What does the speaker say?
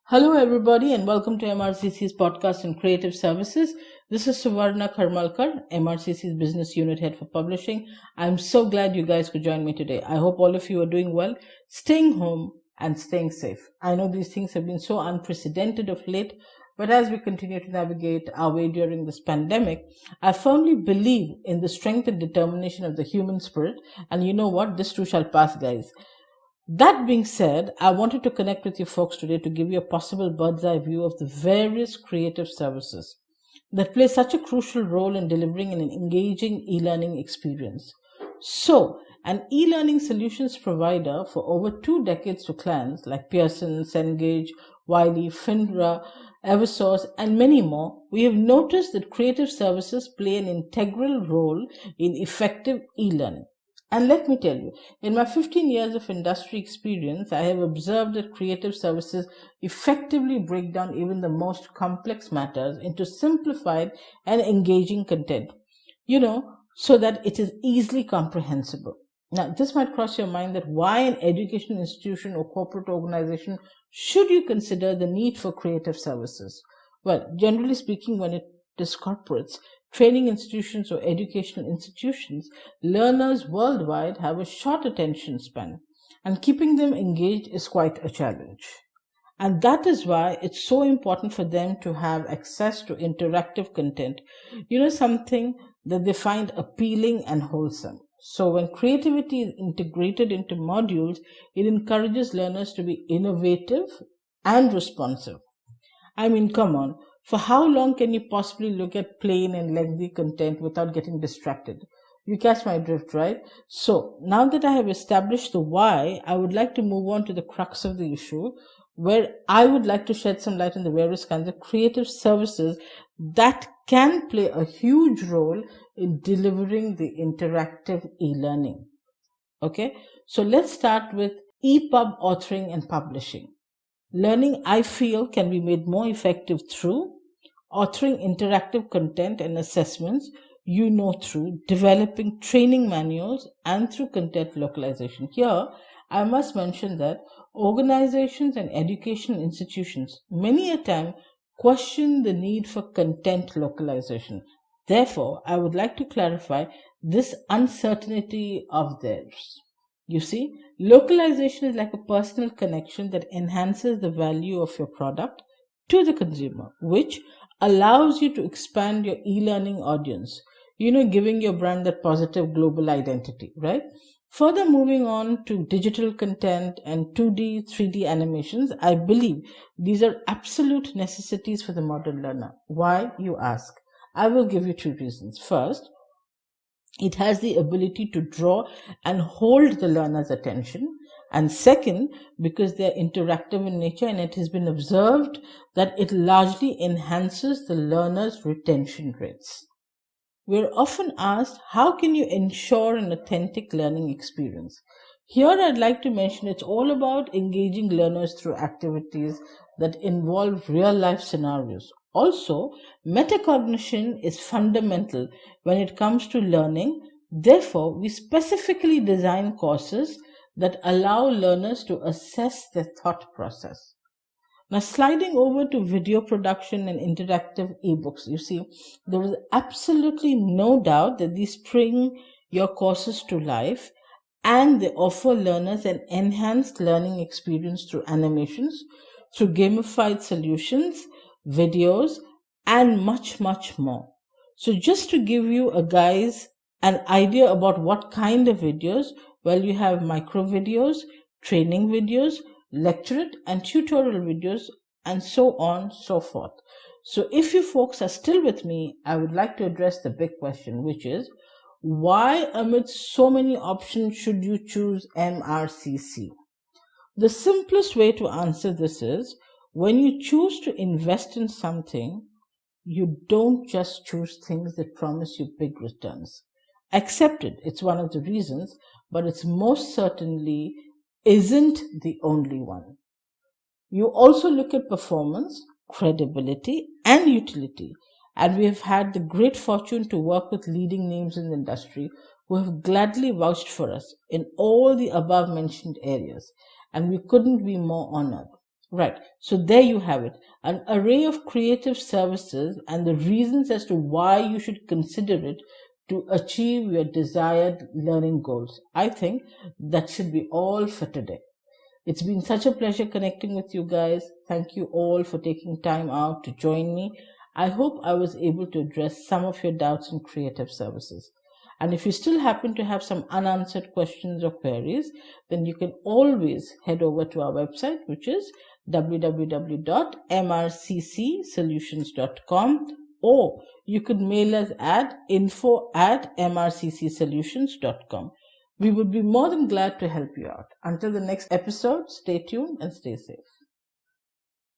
Hello, everybody, and welcome to MRCC's podcast on creative services. This is Suvarna Karmalkar, MRCC's business unit head for publishing. I'm so glad you guys could join me today. I hope all of you are doing well, staying home, and staying safe. I know these things have been so unprecedented of late, but as we continue to navigate our way during this pandemic, I firmly believe in the strength and determination of the human spirit. And you know what? This too shall pass, guys. That being said, I wanted to connect with you folks today to give you a possible bird's eye view of the various creative services that play such a crucial role in delivering an engaging e-learning experience. So, an e-learning solutions provider for over 2 decades to clients like Pearson, Cengage, Wiley, Finra, Eversource, and many more, we have noticed that creative services play an integral role in effective e-learning. And let me tell you, in my 15 years of industry experience, I have observed that creative services effectively break down even the most complex matters into simplified and engaging content, so that it is easily comprehensible. Now, this might cross your mind that why an educational institution or corporate organization should you consider the need for creative services? Well, generally speaking, when it is corporates, training institutions or educational institutions, learners worldwide have a short attention span, and keeping them engaged is quite a challenge. And that is why it's so important for them to have access to interactive content, something that they find appealing and wholesome. So when creativity is integrated into modules, it encourages learners to be innovative and responsive. I mean, come on. For how long can you possibly look at plain and lengthy content without getting distracted? You catch my drift, right? So, now that I have established the why, I would like to move on to the crux of the issue, where I would like to shed some light on the various kinds of creative services that can play a huge role in delivering the interactive e-learning. Okay, so let's start with Epub authoring and publishing. Learning, I feel, can be made more effective through authoring interactive content and assessments, through developing training manuals and through content localization. Here, I must mention that organizations and educational institutions many a time question the need for content localization. Therefore, I would like to clarify this uncertainty of theirs. You see, localization is like a personal connection that enhances the value of your product to the consumer, which allows you to expand your e-learning audience, giving your brand that positive global identity, right? Further moving on to digital content and 2D, 3D animations, I believe these are absolute necessities for the modern learner. Why, you ask? I will give you 2 reasons. First, it has the ability to draw and hold the learner's attention. And second, because they're interactive in nature, and it has been observed that it largely enhances the learner's retention rates. We're often asked, how can you ensure an authentic learning experience? Here I'd like to mention it's all about engaging learners through activities that involve real life scenarios. Also, metacognition is fundamental when it comes to learning. Therefore, we specifically design courses that allow learners to assess their thought process. Now, sliding over to video production and interactive ebooks, you see, there is absolutely no doubt that these bring your courses to life and they offer learners an enhanced learning experience through animations, through gamified solutions, videos, and much, much more. So just to give you an idea about what kind of videos, well, you have micro videos, training videos, lecturate and tutorial videos, and so on, so forth. So if you folks are still with me, I would like to address the big question, which is, why amidst so many options should you choose MRCC? The simplest way to answer this is, when you choose to invest in something, you don't just choose things that promise you big returns. Accept it, it's one of the reasons, but it's most certainly isn't the only one. You also look at performance, credibility, and utility. And we have had the great fortune to work with leading names in the industry who have gladly vouched for us in all the above mentioned areas. And we couldn't be more honored. Right. So there you have it. An array of creative services and the reasons as to why you should consider it to achieve your desired learning goals. I think that should be all for today. It's been such a pleasure connecting with you guys. Thank you all for taking time out to join me. I hope I was able to address some of your doubts in creative services. And if you still happen to have some unanswered questions or queries, then you can always head over to our website, which is www.mrccsolutions.com, or you could mail us at info@mrccsolutions.com. We would be more than glad to help you out. Until the next episode, stay tuned and stay safe.